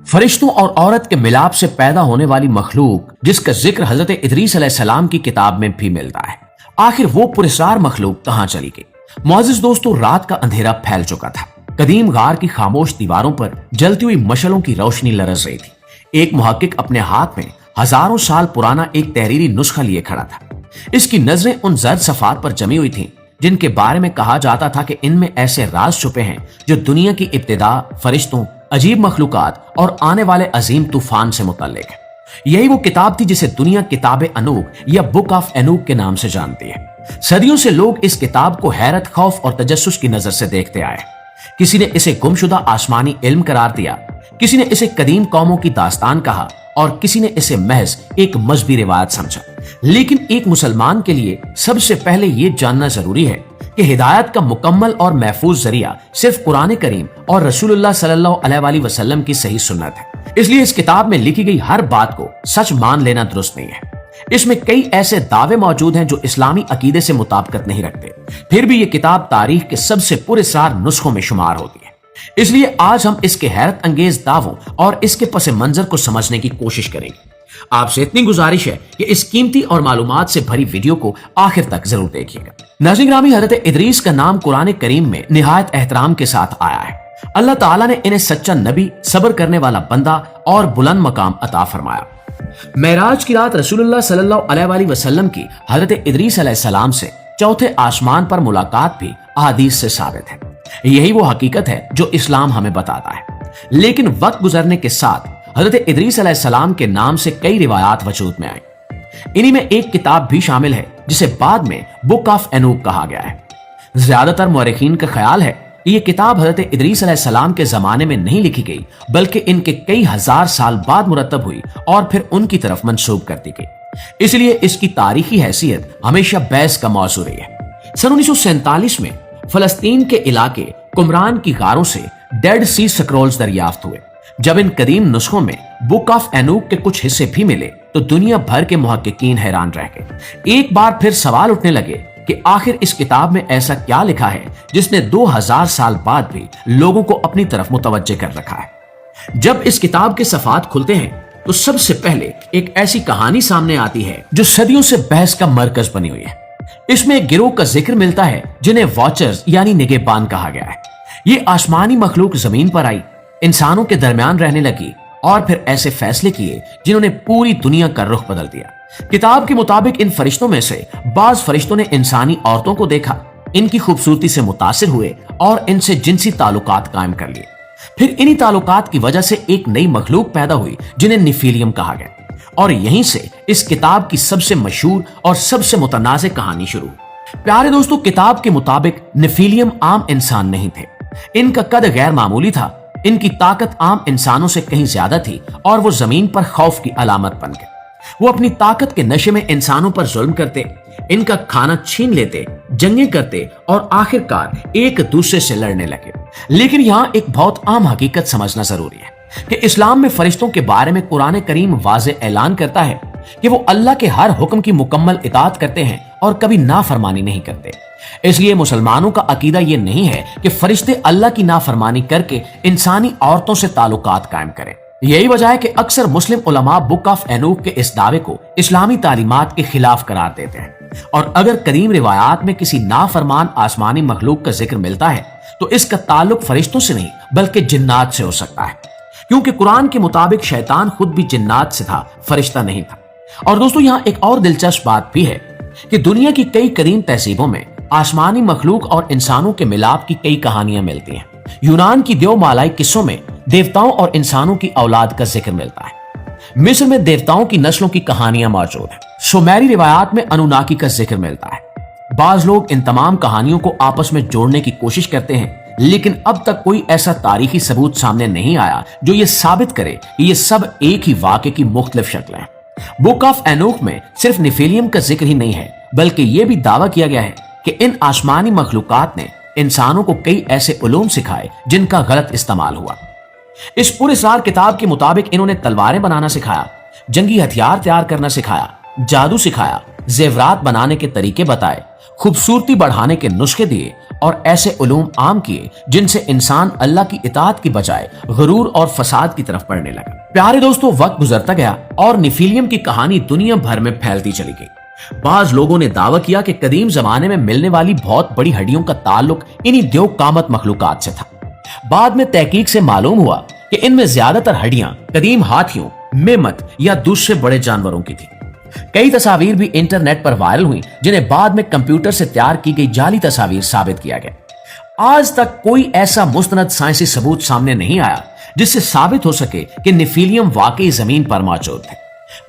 फरिश्तों और औरत के मिलाप से पैदा होने वाली मखलूक जिसका जिक्र हजरत इदरीस अलैहिस्सलाम की किताब में भी मिलता है। आखिर वो पुरस्कार मखलूक कहां चली गई? मुअज़्ज़िज़ दोस्तों, रात का अंधेरा फैल चुका था। कदीम गार की खामोश दीवारों पर जलती हुई मशलों की रोशनी लरस रही थी। एक मुहक्किक अपने हाथ में हजारों साल पुराना एक तहरीरी नुस्खा लिए खड़ा था। इसकी नजरें उन जर्द सफात पर जमी हुई थीं जिनके बारे में कहा जाता था कि इनमें ऐसे राज छुपे हैं जो दुनिया की इब्तिदा, फरिश्तों, अजीब मखलूकात और आने वाले अजीम तूफान से मुतल्लिक है। यही वो किताब थी जिसे दुनिया किताब अनूक या बुक ऑफ एनूक के नाम से जानती है। सदियों से लोग इस किताब को हैरत, खौफ और तजस्सुस की नजर से देखते आए। किसी ने इसे गुमशुदा आसमानी इल्म करार दिया, किसी ने इसे कदीम कौमों की दास्तान कहा और किसी ने इसे महज एक मजहबी रिवायत समझा। लेकिन एक मुसलमान के लिए सबसे पहले ये जानना जरूरी है कि हिदायत का मुकम्मल और महफूज जरिया सिर्फ कुरान करीम और रसूलुल्लाह सल्लल्लाहु अलैहि वसल्लम की सही सुन्नत है। इसलिए इस किताब में लिखी गई हर बात को सच मान लेना दुरुस्त नहीं है। इसमें कई ऐसे दावे मौजूद हैं जो इस्लामी अकीदे से मुताबिकत नहीं रखते। फिर भी ये किताब तारीख के सबसे पुरस्कार नुस्खों में शुमार होती है। इसलिए आज हम इसके हैरत अंगेज दावों और इसके पस मंजर को समझने की कोशिश करेंगे। आपसे इतनी गुजारिश है कि इस कीमती और मालूमात से भरी वीडियो को आखिर तक जरूर देखिएगा। नाज़रीन ग्रामी, हज़रत इदरीस का नाम कुरान करीम में निहायत एहतराम के साथ आया है। अल्लाह ताला ने इन्हें सच्चा नबी, सब्र करने वाला बंदा और बुलंद मकाम अता फरमाया। मेराज की रात रसूलुल्लाह सल्लल्लाहु अलैहि वसल्लम की हज़रत इदरीस अलैहिस्सलाम से चौथे आसमान पर मुलाकात भी अहादीस से साबित है। यही वो हकीकत है जो इस्लाम हमें बताता है। लेकिन वक्त गुजरने के साथ हज़रत इदरीस अलैहिस्सलाम के नाम से कई रिवायात वजूद में आई। इन्हीं में एक किताब भी शामिल है जिसे बाद में बुक ऑफ एनूक कहा गया है। ज्यादातर मुअर्रिखीन का ख्याल है कि यह किताब हज़रत इदरीस अलैहिस्सलाम के जमाने में नहीं लिखी गई, बल्कि इनके कई हजार साल बाद मुरतब हुई और फिर उनकी तरफ मंसूब कर दी गई। इसलिए इसकी तारीखी हैसियत हमेशा बहस का मौजू रही है। सन 1947 में फलस्तीन के इलाके कुमरान की गारों से डेड सी स्क्रोल्स दरियाफ्त हुए। जब इन कदीम नुस्खों में बुक ऑफ एनूक के कुछ हिस्से भी मिले तो दुनिया भर के मुहक्किकीन हैरान रह गए। एक बार फिर सवाल उठने लगे कि आखिर इस किताब में ऐसा क्या लिखा है जिसने 2000 साल बाद भी लोगों को अपनी तरफ मुतवज्जे कर रखा है। जब इस किताब के सफात खुलते हैं तो सबसे पहले एक ऐसी कहानी सामने आती है जो सदियों से बहस का मरकज बनी हुई है। इसमें एक गिरोह का जिक्र मिलता है जिन्हें वॉचर्स यानी निगहबान कहा गया है। ये आसमानी मखलूक जमीन पर आई, इंसानों के दरमियान रहने लगी और फिर ऐसे फैसले किए जिन्होंने पूरी दुनिया का रुख बदल दिया। किताब के मुताबिक इन फरिश्तों में से बाज फरिश्तों ने इंसानी औरतों को देखा, इनकी खूबसूरती से मुतासिर हुए और इनसे जिनसी ताल्लुकात कायम कर लिए। फिर इन्हीं ताल्लुकात की वजह से एक नई मखलूक पैदा हुई जिन्हें निफिलियम कहा गया और यहीं से इस किताब की सबसे मशहूर और सबसे मुतनाज़ कहानी शुरू हुई। प्यारे दोस्तों, किताब के मुताबिक निफिलियम आम इंसान नहीं थे। इनका कद गैर मामूली था, इनकी ताकत आम इंसानों से कहीं ज्यादा थी और वो जमीन पर खौफ की अलामत बन गए। वो अपनी ताकत के नशे में इंसानों पर जुल्म करते, इनका खाना छीन लेते, जंगें करते और आखिरकार एक दूसरे से लड़ने लगे। लेकिन यहाँ एक बहुत आम हकीकत समझना जरूरी है कि इस्लाम में फरिश्तों के बारे में कुरान करीम वाज़ेह ऐलान करता है कि वो अल्लाह के हर हुक्म की मुकम्मल इताअत करते हैं और कभी नाफरमानी नहीं करते। इसलिए मुसलमानों का अकीदा ये नहीं है कि फरिश्ते अल्लाह की नाफरमानी करके इंसानी औरतों से ताल्लुकात कायम करें। यही वजह है कि अक्सर मुस्लिम उलमा बुक ऑफ एनूक के इस दावे को इस्लामी तालीमात के खिलाफ करार देते हैं और अगर करीम रिवायात में किसी नाफरमान आसमानी मखलूक का जिक्र मिलता है तो इसका ताल्लुक फरिश्तों से नहीं बल्कि जिन्नात से हो सकता है, क्योंकि कुरान के मुताबिक शैतान खुद भी जिन्नात से था, फरिश्ता नहीं था। और दोस्तों, यहाँ एक और दिलचस्प बात भी है कि दुनिया की कई करीम तहजीबों में आसमानी मखलूक और इंसानों के मिलाप की कई कहानियां मिलती हैं। यूनान की देवमालाई किस्सों में देवताओं और इंसानों की औलाद का जिक्र मिलता है। मिस्र में देवताओं की नस्लों की कहानियां मौजूद हैं। सुमेरी रिवायात में अनुनाकी का जिक्र मिलता है। बाज लोग इन तमाम कहानियों को आपस में जोड़ने की कोशिश करते हैं, लेकिन अब तक कोई ऐसा तारीखी सबूत सामने नहीं आया जो ये साबित करे कि ये सब एक ही वाक़े की मुख्तलिफ शक्लें हैं। बुक ऑफ एनूक में सिर्फ निफिलियम का जिक्र ही नहीं है, बल्कि यह भी दावा किया गया है कि इन आसमानी मखलूकात ने इंसानों को कई ऐसे उलूम सिखाए जिनका गलत इस्तेमाल हुआ। इस पूरे सार किताब के मुताबिक इन्होंने तलवारें बनाना सिखाया, जंगी हथियार तैयार करना सिखाया, जादू सिखाया, जेवरात बनाने के तरीके बताए, खूबसूरती बढ़ाने के नुस्खे दिए اور ایسے علوم عام کیے जिनसे इंसान अल्लाह की इताअत की बजाय गुरूर और फसाद की तरफ बढ़ने लगा। प्यारे दोस्तों, वक्त गुजरता गया और निफिलियम की कहानी दुनिया भर में फैलती चली गई। बाज लोगों ने दावा किया कि कदीम जमाने में मिलने वाली बहुत बड़ी हड्डियों का ताल्लुक इन्हीं देव कामत मखलूकात से था। बाद में तहकीक से मालूम हुआ कि इनमें ज्यादातर हड्डियां कदीम हाथियों, मेमत या दूसरे बड़े जानवरों की थी। कई तस्वीर भी इंटरनेट पर वायरल हुई जिन्हें बाद में कंप्यूटर से तैयार की गई जाली तस्वीर साबित किया गया। आज तक कोई ऐसा मुस्तनद साइंसी सबूत सामने नहीं आया जिससे साबित हो सके कि निफिलियम वाकई जमीन पर मौजूद है।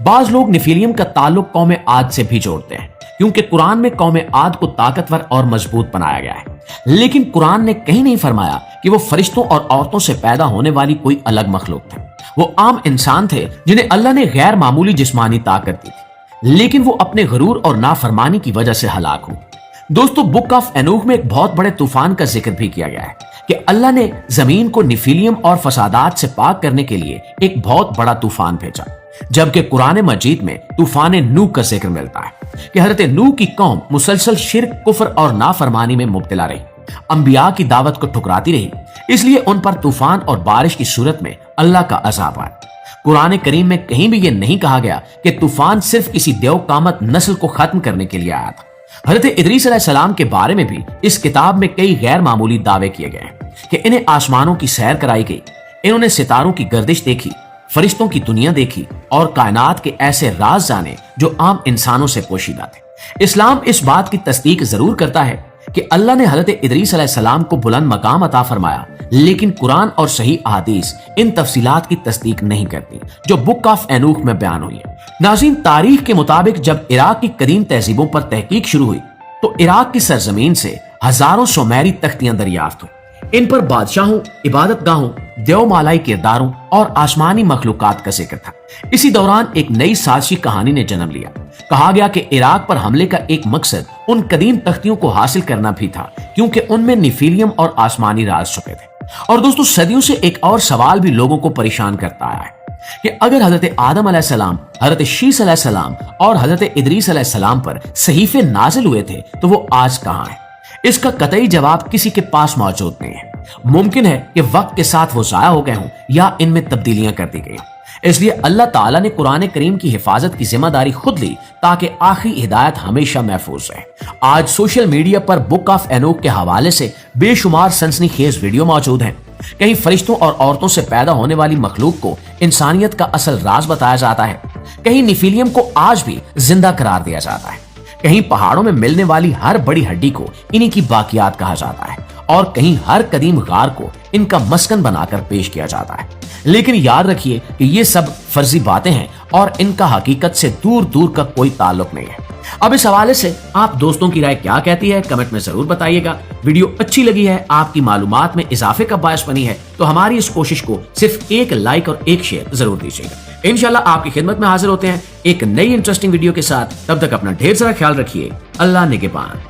बाज लोग निफिलियम का ताल्लुक कौम आद से भी जोड़ते हैं क्योंकि कुरान में कौम आद को ताकतवर और मजबूत बनाया गया है, लेकिन कुरान ने कहीं नहीं फरमाया कि वो फरिश्तों और औरतों से पैदा होने वाली कोई अलग मखलूक थे। वो आम इंसान थे जिन्हें अल्लाह ने गैर मामूली जिस्मानी ताकत दी थी, लेकिन वो अपने गरूर और नाफरमानी की वजह से हलाक हुए। दोस्तों, बुक ऑफ एनूख में एक बहुत बड़े तूफान का जिक्र भी किया गया है कि अल्लाह ने जमीन को निफिलियम और फसादात से पाक करने के लिए एक बहुत बड़ा तूफान भेजा, जबकि कुरान मजीद में तूफान नूह का जिक्र मिलता है कि हजरत नूह की कौम मुसलसल शिर्क, कुफ्र और नाफरमानी में मुब्तला रही, अंबिया की दावत को ठुकराती रही, इसलिए उन पर तूफान और बारिश की सूरत में अल्लाह का अजाब आया। कुरान करीम में कहीं भी यह नहीं कहा गया कि तूफान सिर्फ किसी देव कामत नस्ल को खत्म करने के लिए आया था। हजरत इदरीस अलैहिस्सलाम के बारे में भी इस किताब में कई गैर मामूली दावे किए गए हैं कि इन्हें आसमानों की सैर कराई गई, इन्होंने सितारों की गर्दिश देखी, फरिश्तों की दुनिया देखी और कायनात के ऐसे राज जाने जो आम इंसानों से पोशीदा थे। इस्लाम इस बात की तस्दीक जरूर करता है कि अल्लाह ने हजरत इदरीस अलैहिस्सलाम को बुलंद मकाम अता फरमाया, लेकिन कुरान और सही अहादीस इन तफसीलात की तस्दीक नहीं करती जो बुक ऑफ एनूख में बयान हुई है। नाज़रीन, तारीख के मुताबिक जब इराक की कदीम तहजीबों पर तहकीक शुरू हुई तो इराक की सरजमीन से हजारों सुमेरी तख्तियां दरियाफ्त हुई। इन पर बादशाहों, इबादत गाहों, देवमालाई किरदारों और आसमानी मखलूकात का जिक्र था। इसी दौरान एक नई साजिशी कहानी ने जन्म लिया। कहा गया कि इराक पर हमले का एक मकसद उन कदीम तख्तियों को हासिल करना भी था क्योंकि उनमें निफिलियम और आसमानी राज छुपे थे। और दोस्तों, सदियों से एक और सवाल भी लोगों को परेशान करता आया है कि अगर हजरत आदम अलैहिस्सलाम, हजरत शीस अलैहिस्सलाम और हजरत इदरीस अलैहिस्सलाम पर सहीफे नाजिल हुए थे तो वो आज कहां हैं? इसका कतई जवाब किसी के पास मौजूद नहीं है। मुमकिन है कि वक्त के साथ वो जाया हो गए हों या इनमें तब्दीलियां कर दी गई हों। इसलिए अल्लाह ताला ने कुरान करीम की हिफाजत की जिम्मेदारी खुद ली ताकि आखिरी हिदायत हमेशा महफूज रहे। आज सोशल मीडिया पर बुक ऑफ एनोक के हवाले से बेशुमार सनसनीखेज वीडियो मौजूद हैं। कहीं फरिश्तों और औरतों से पैदा होने वाली मखलूक को इंसानियत का असल राज बताया जाता है, कहीं निफिलियम को आज भी जिंदा करार दिया जाता है, कहीं पहाड़ों में मिलने वाली हर बड़ी हड्डी को इन्हीं की बाकियात कहा जाता है और कहीं हर कदीम गार को इनका मस्कन बनाकर पेश किया जाता है। लेकिन याद रखिए कि ये सब फर्जी बातें हैं और इनका हकीकत से दूर दूर का कोई ताल्लुक नहीं है। अब इस हवाले से आप दोस्तों की राय क्या कहती है, कमेंट में जरूर बताइएगा। वीडियो अच्छी लगी है, आपकी मालूमात में इजाफे का बायस बनी है तो हमारी इस कोशिश को सिर्फ एक लाइक और एक शेयर जरूर दीजिएगा। इंशाल्लाह आपकी खिदमत में हाजिर होते हैं एक नई इंटरेस्टिंग वीडियो के साथ। तब तक अपना ढेर सारा ख्याल रखिए। अल्लाह निगहबान।